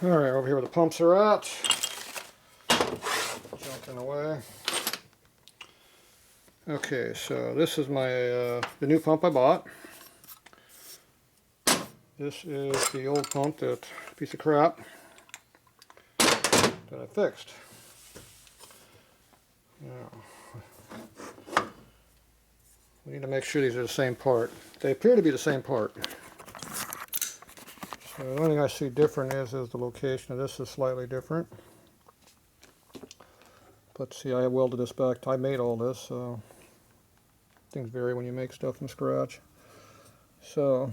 Alright, over here where the pumps are at. Jumping away. Okay, so this is my the new pump I bought. This is the old pump, that piece of crap that I fixed. Now, we need to make sure these are the same part. They appear to be the same part. So the only thing I see different is the location of this is slightly different. But see, I welded this back. I made all this, so things vary when you make stuff from scratch. So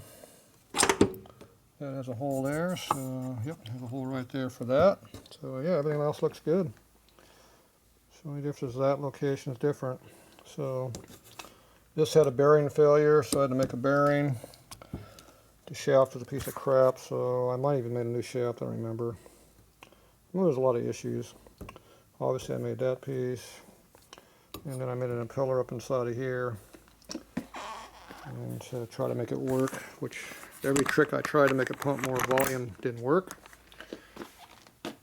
that has a hole there. So yep, there's a hole right there for that. So yeah, everything else looks good. So the only difference is that location is different. So this had a bearing failure, so I had to make a bearing. The shaft was a piece of crap, so I might even made a new shaft, I don't remember. Well, there's a lot of issues. Obviously I made that piece, and then I made an impeller up inside of here, and to try to make it work, which every trick I tried to make it pump more volume didn't work.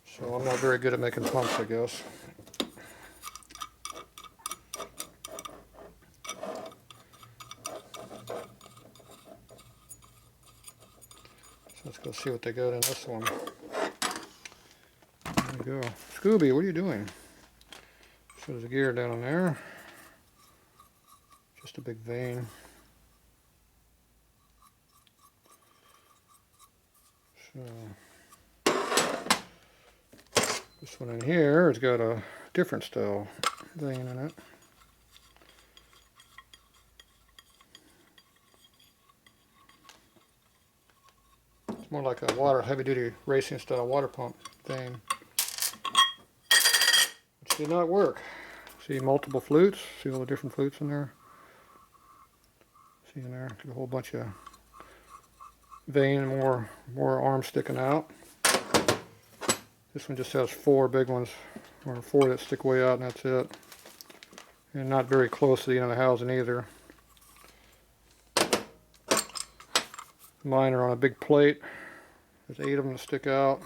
So I'm not very good at making pumps, I guess. Let's go see what they got in this one. There we go. Scooby, what are you doing? So there's a gear down in there. Just a big vein. So this one in here has got a different style vein in it. More like a heavy-duty racing style water pump thing, which did not work. See multiple flutes, see all the different flutes in there? See in there, a whole bunch of vein, more arms sticking out. This one just has 4 big ones, or 4 that stick way out, and that's it. And not very close to the end of the housing either. Mine are on a big plate. There's 8 of them that stick out.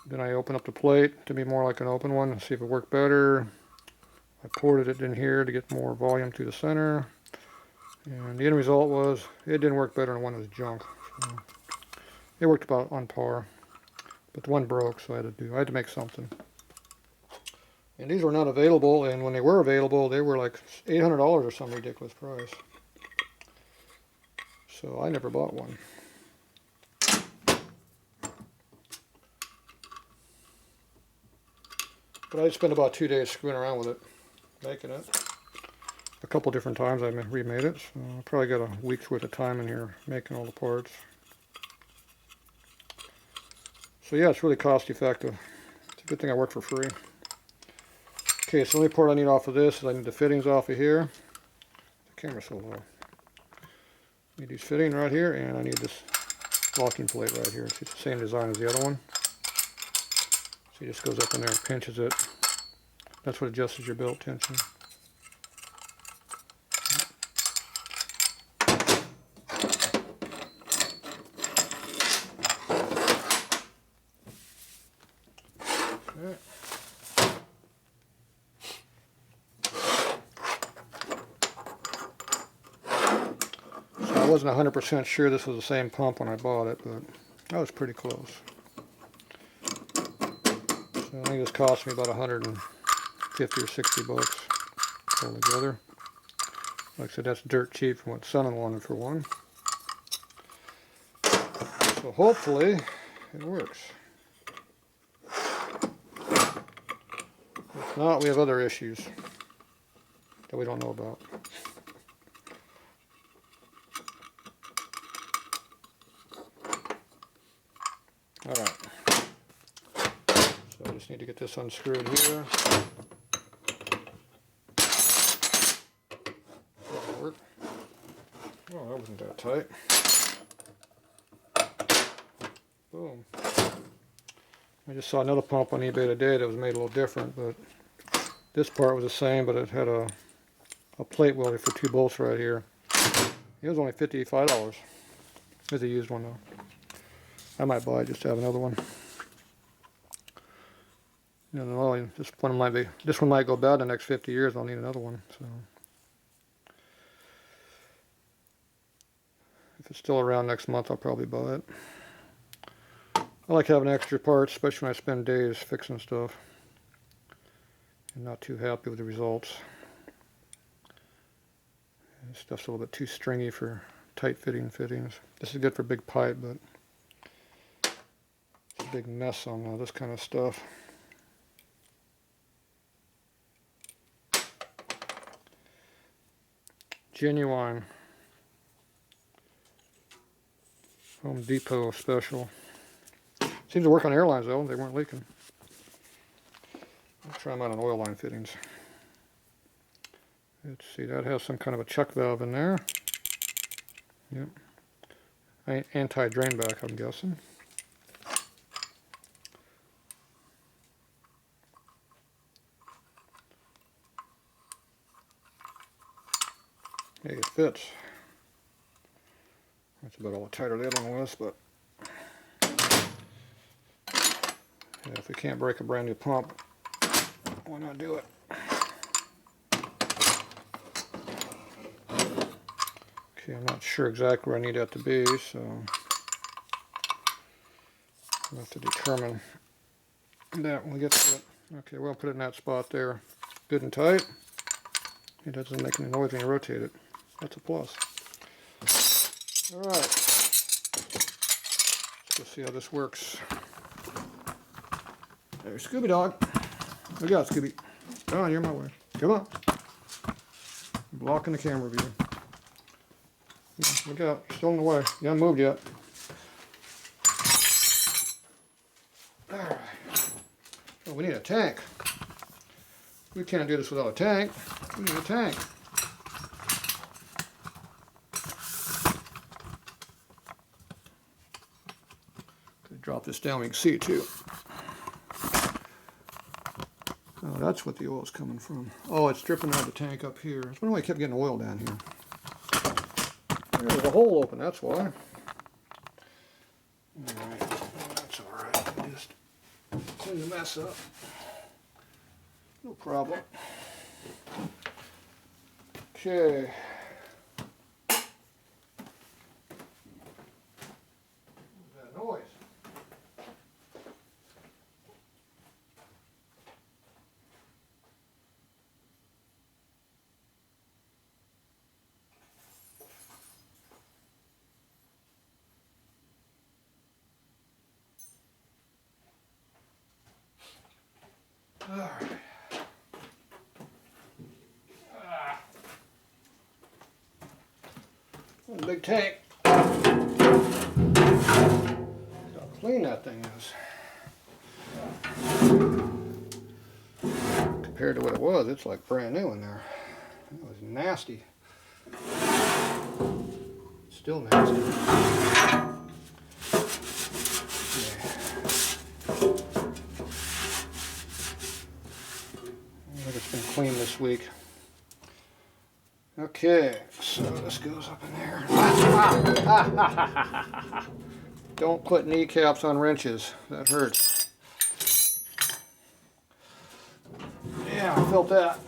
Then I open up the plate to be more like an open one and see if it worked better. I poured it in here to get more volume through the center. And the end result was it didn't work better than one that was junk. So it worked about on par. But the one broke, so I had to make something. And these were not available, and when they were available, they were like $800 or some ridiculous price. So I never bought one. But I spent about 2 days screwing around with it, making it. A couple different times I remade it, so I probably got a week's worth of time in here making all the parts. So yeah, it's really cost effective. It's a good thing I work for free. Okay, so the only part I need off of this is I need the fittings off of here. The camera's so low. I need these fittings right here, and I need this locking plate right here. It's the same design as the other one. So it just goes up in there and pinches it. That's what adjusts your belt tension. Okay. So I wasn't 100% sure this was the same pump when I bought it, but I was pretty close. So I think this cost me about 150 or 60 bucks altogether. Like I said, that's dirt cheap from what Sunnen wanted for one. So hopefully it works. If not, we have other issues that we don't know about. Alright. So I just need to get this unscrewed here. That'll work. Oh, that wasn't that tight. Boom. I just saw another pump on eBay today that was made a little different, but this part was the same, but it had a plate welded for 2 bolts right here. It was only $55. It's a used one though. I might buy it just to have another one. You know, this one might go bad in the next 50 years. I'll need another one. So if it's still around next month, I'll probably buy it. I like having extra parts, especially when I spend days fixing stuff. I'm not too happy with the results. This stuff's a little bit too stringy for tight fitting fittings. This is good for big pipe, but it's a big mess on this kind of stuff. Genuine Home Depot special. Seems to work on airlines though, they weren't leaking. I'll try them out on oil line fittings. Let's see, that has some kind of a chuck valve in there. Yep. Anti-drain back, I'm guessing. Hey, it fits. That's about all the tighter the other one was, but yeah, if we can't break a brand new pump, why not do it? Okay, I'm not sure exactly where I need that to be, so I'll have to determine that when we get to it. Okay, we'll put it in that spot there. Good and tight. It doesn't make any noise when you rotate it. That's a plus. Alright. Let's go see how this works. There's Scooby Dog. Look out, Scooby. Come on, you're in my way. Come on. I'm blocking the camera view. Look out, you're still in the way. You haven't moved yet. Alright. Oh, we need a tank. We can't do this without a tank. We need a tank. Could drop this down, we can see it too. Oh, that's what the oil's coming from. Oh, it's dripping out of the tank up here. I wonder why I kept getting oil down here. There's a hole open, that's why. Alright, that's alright. Just clean the mess up. No problem. Okay. What's that noise? All right. What a big tank. Look how clean that thing is. Compared to what it was, it's like brand new in there. It was nasty. Still nasty. It's been cleaned this week. Okay, so this goes up in there. Don't put kneecaps on wrenches. That hurts. Yeah, I felt that.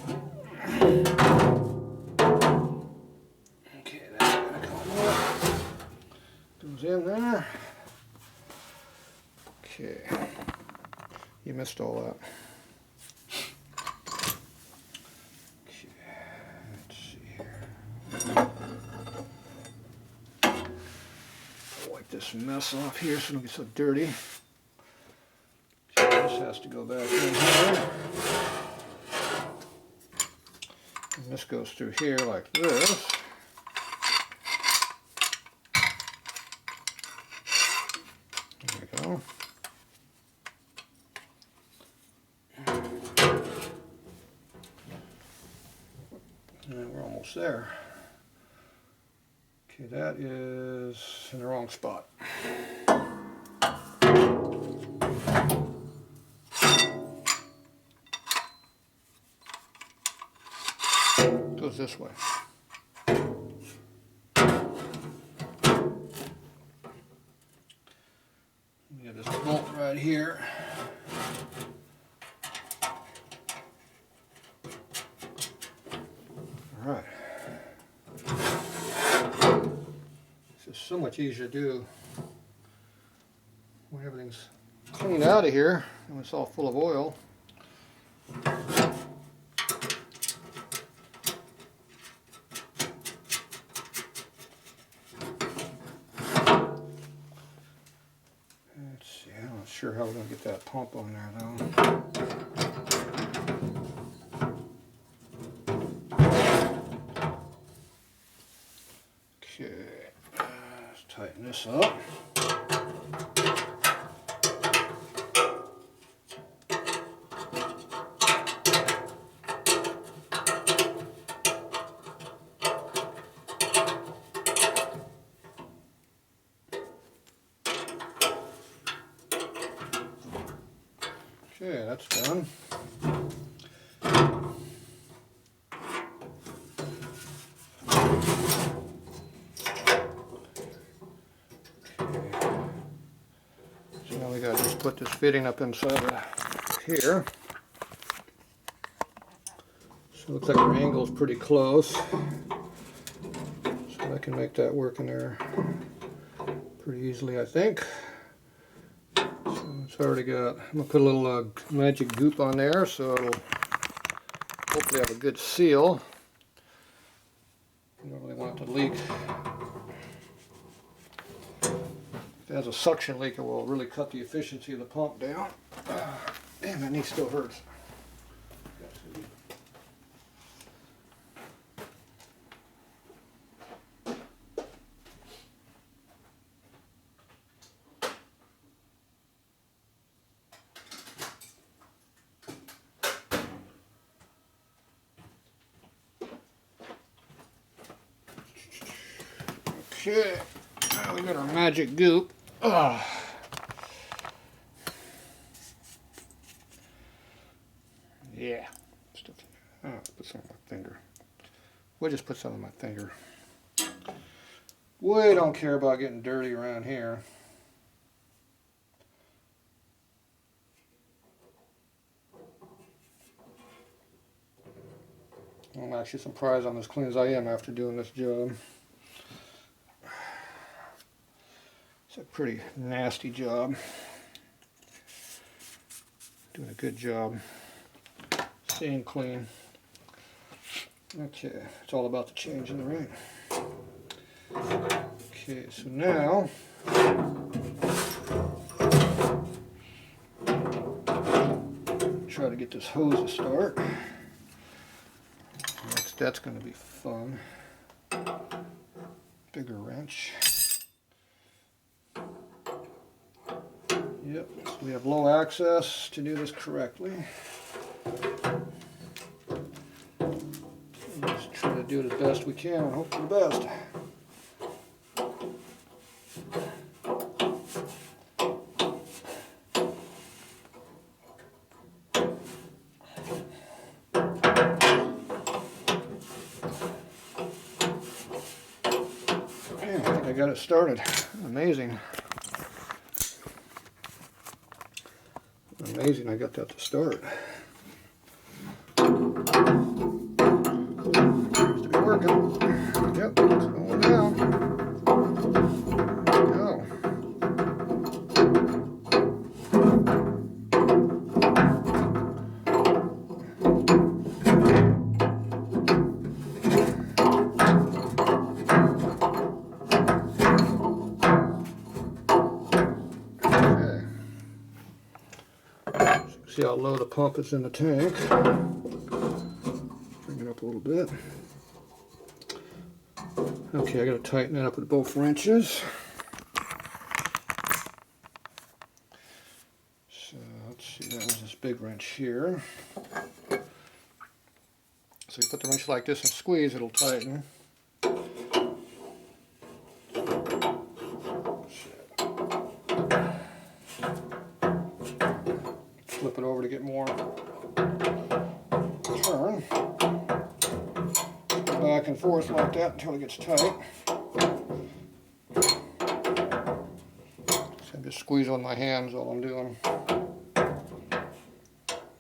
Okay, that's gonna come up. Goes in there. Okay. You missed all that. This mess off here so it don't get so dirty. So this has to go back in here. And this goes through here like this. There we go. And we're almost there. Okay, that is in the wrong spot. Goes this way. right here. All right. This is so much easier to do when everything's cleaned out of here and it's all full of oil. Let's see, I'm not sure how we're going to get that pump on there though. Okay, let's tighten this up. Okay, that's done. So now we got to just put this fitting up inside here. So it looks like our angle's pretty close. So I can make that work in there pretty easily, I think. It's already got, I'm going to put a little magic goop on there so it'll hopefully have a good seal. You don't really want it to leak. If it has a suction leak, it will really cut the efficiency of the pump down. Damn, that knee still hurts. Okay, now we got our magic goop. Yeah, put some on my finger. We'll just put some on my finger. We don't care about getting dirty around here. I'm actually surprised I'm as clean as I am after doing this job. It's a pretty nasty job. Doing a good job staying clean. Okay, it's all about the change in the ring. Okay, so now try to get this hose to start. That's going to be fun. Bigger wrench. Yep, so we have low access to do this correctly. Just try to do it as best we can and hope for the best. Man, I think I got it started. Amazing. Amazing, I got that to start. Seems to be working. Yep, it's going down. There we go. See how low the pump is in the tank. Bring it up a little bit. Okay, I got to tighten it up with both wrenches. So let's see, that was this big wrench here. So you put the wrench like this and squeeze, it'll tighten. Flip it over to get more turn. Go back and forth like that until it gets tight. So I'm Just squeeze on my hands all I'm doing.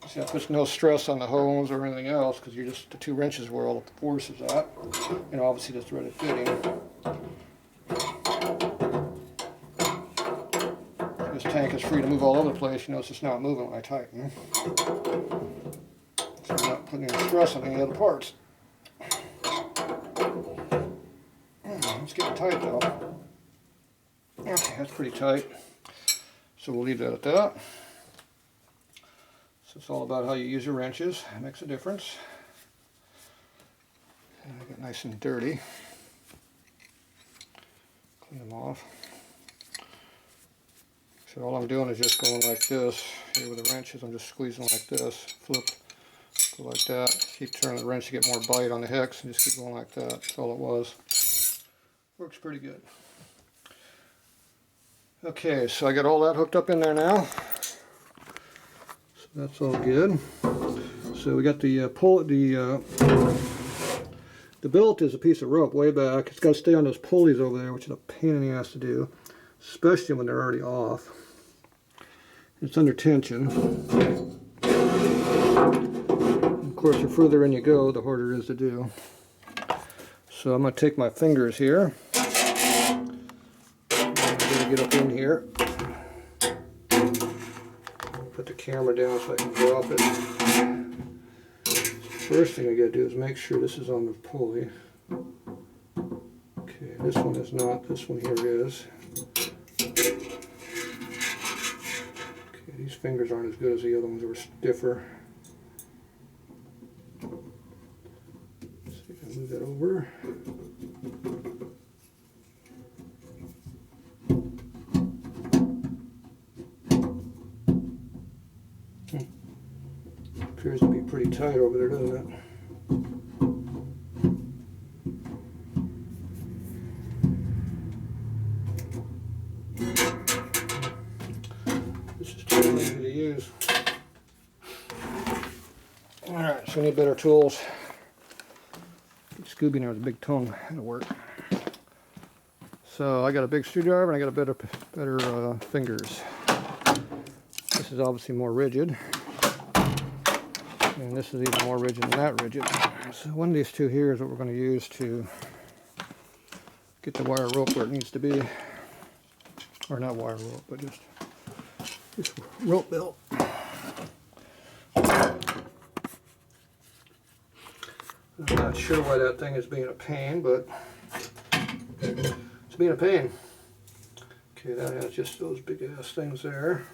See, that puts no stress on the hose or anything else because you're just the 2 wrenches where all the force is at. And obviously the threaded fitting. This tank is free to move all over the place. You notice it's not moving when I tighten. So I'm not putting any stress on any other parts. It's getting tight though. Okay, that's pretty tight. So we'll leave that at that. So it's all about how you use your wrenches. It makes a difference. And I get nice and dirty. Clean them off. So all I'm doing is just going like this. Here with the wrenches, I'm just squeezing like this. Flip, go like that. Keep turning the wrench to get more bite on the hex and just keep going like that. That's all it was. Works pretty good. Okay, so I got all that hooked up in there now. So that's all good. So we got the the belt is a piece of rope way back. It's got to stay on those pulleys over there, which is a pain in the ass to do, especially when they're already off. It's under tension. Of course, the further in you go, the harder it is to do. So I'm going to take my fingers here. I'm going to get up in here. Put the camera down so I can drop it. First thing I got to do is make sure this is on the pulley. Okay, this one is not. This one here is. Okay, these fingers aren't as good as the other ones that were stiffer. So I can move that over. Appears to be pretty tight over there, doesn't it? This is too easy to use. Alright, so we need better tools. Scooby there with a big tongue. That'll work. So I got a big screwdriver and I got a better fingers. This is obviously more rigid. And this is even more rigid than that rigid. So one of these two here is what we're going to use to get the wire rope where it needs to be. Or not wire rope, but just rope belt. I'm not sure why that thing is being a pain, but it's being a pain. Okay, that has just those big ass things there.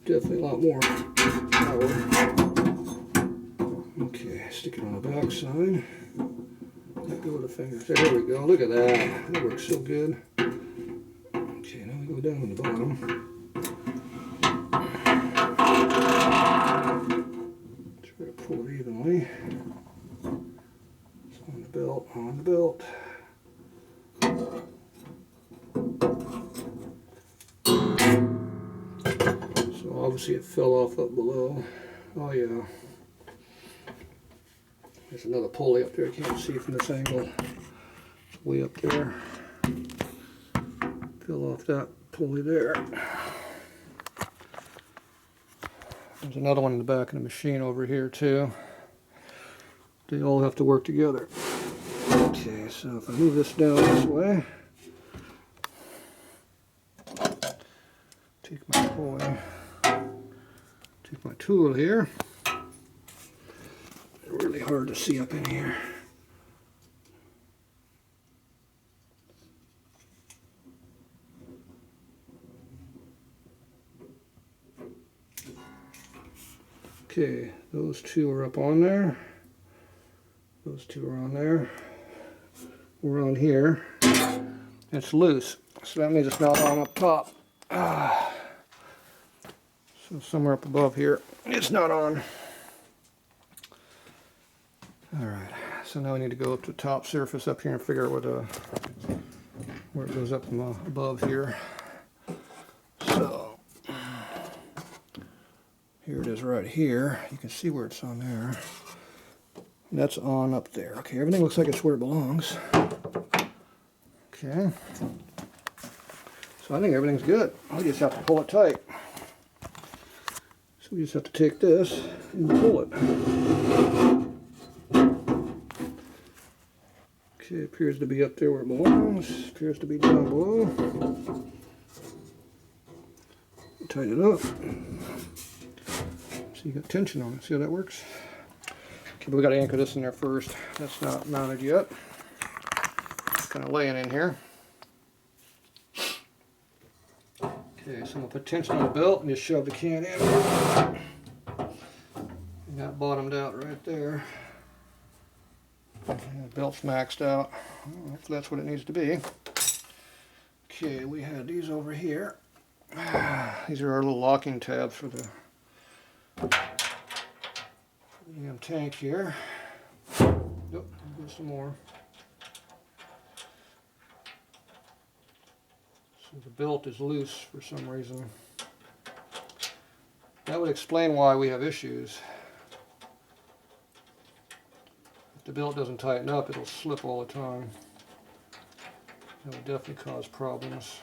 Definitely a lot more power. Okay, stick it on the back side. Let go of the fingers. There we go. Look at that. That works so good. Okay, now we go down to the bottom. Try to pull it evenly. It's on the belt, on the belt. Obviously it fell off up below. Oh yeah. There's another pulley up there I can't see from this angle. It's way up there. Fell off that pulley there. There's another one in the back of the machine over here too. They all have to work together. Okay, so if I move this down this way, take my pulley. Take my tool here. Really hard to see up in here. Okay, those two are up on there. Those two are on there. We're on here. It's loose, so that means it's not on up top. So somewhere up above here, it's not on. Alright, so now we need to go up to the top surface up here and figure out where it goes up from above here. So, here it is right here. You can see where it's on there. That's on up there. Okay, everything looks like it's where it belongs. Okay. So I think everything's good. I just have to pull it tight. So we just have to take this and pull it. Okay, it appears to be up there where it belongs. Appears to be down below. Tighten it up. So you got tension on it. See how that works? Okay, but we got to anchor this in there first. That's not mounted yet. It's kind of laying in here. Okay, so I'm going to put tension on the belt and just shove the can in. And that bottomed out right there. And the belt's maxed out. Well, if that's what it needs to be. Okay, we had these over here. These are our little locking tabs for the tank here. Nope, there's some more. So the belt is loose for some reason. That would explain why we have issues. If the belt doesn't tighten up, it'll slip all the time. That would definitely cause problems.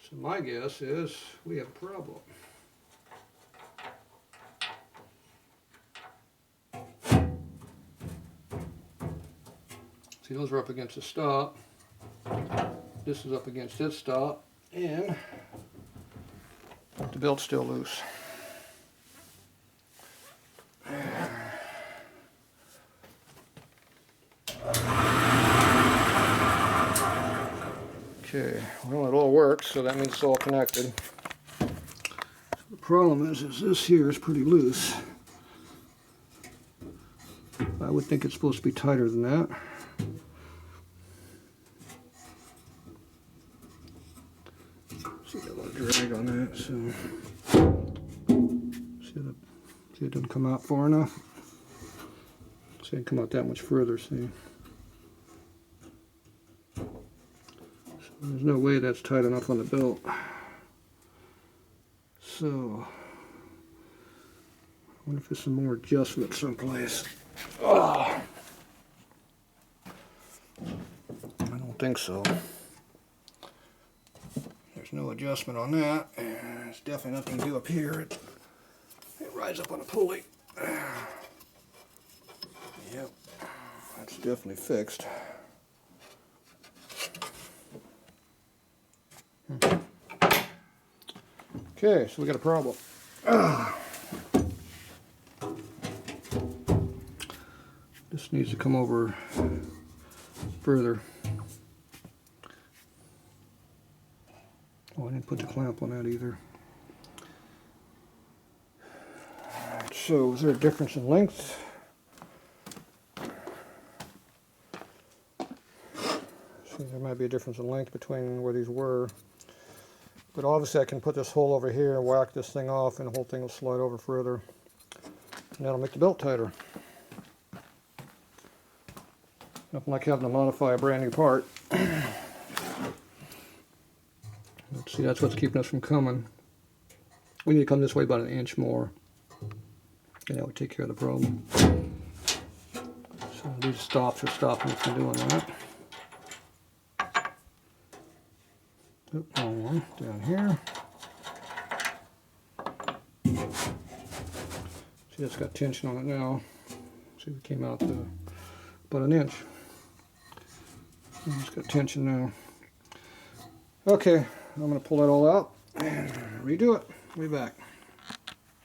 So my guess is we have a problem. See, those are up against the stop. This is up against its stop, and the belt's still loose. Okay, well, it all works, so that means it's all connected. So the problem is this here is pretty loose. I would think it's supposed to be tighter than that. See, got a lot of drag on that, so see it doesn't come out far enough. See, it didn't come out that much further. See. There's no way that's tight enough on the belt. So, I wonder if there's some more adjustment someplace. Oh. I don't think so. There's no adjustment on that, and there's definitely nothing to do up here. It rides up on a pulley. Yep, that's definitely fixed. Okay, so we got a problem. This needs to come over further. Oh, I didn't put the clamp on that either. Alright, so is there a difference in length? See, there might be a difference in length between where these were. But obviously I can put this hole over here and whack this thing off and the whole thing will slide over further. And that'll make the belt tighter. Nothing like having to modify a brand new part. Let's see, that's what's keeping us from coming. We need to come this way about an inch more. And that would take care of the problem. So these stops are stopping us from doing that. Oop, wrong one. Down here. See, it's got tension on it now. See, we came out to about an inch. And it's got tension now. Okay, I'm going to pull that all out and redo it. We'll be back.